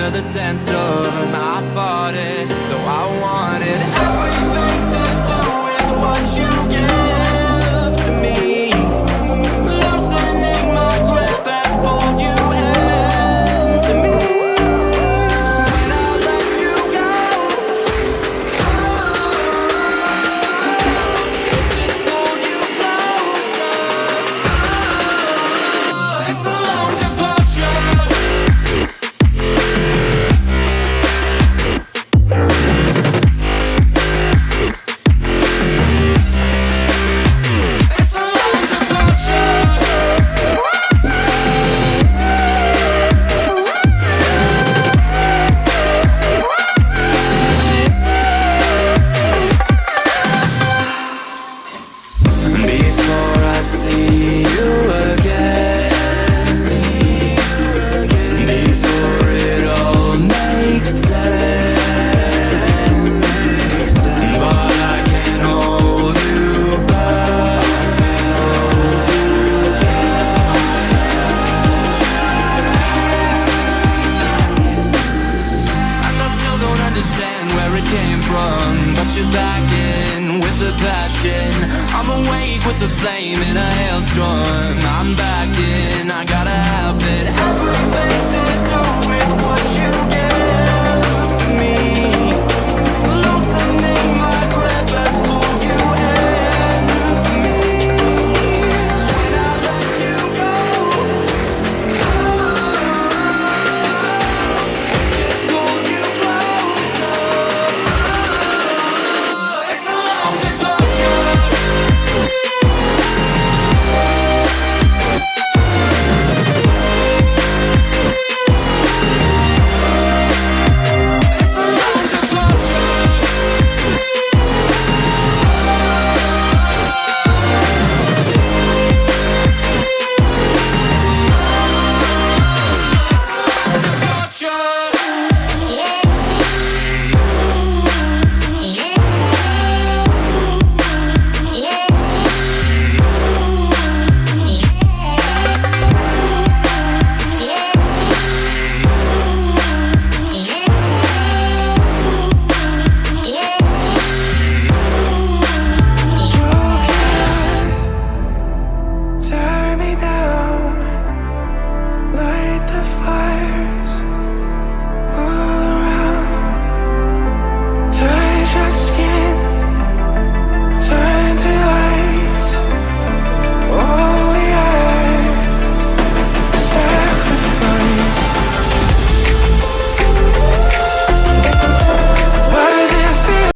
under the sandstorm. I fought it, though I wanted everything to do with what you give to me. Loosening my grip as for you into me. When I let you go, it just pulled you closer. It's a long departure. It's a long departure. Before I see you again, before it all makes sense, but I can't hold you back. And I still don't understand where it came from, but you're back in with the passion. I'm awake with the flame in a hailstorm. I'm back in, I gotta have it. Everything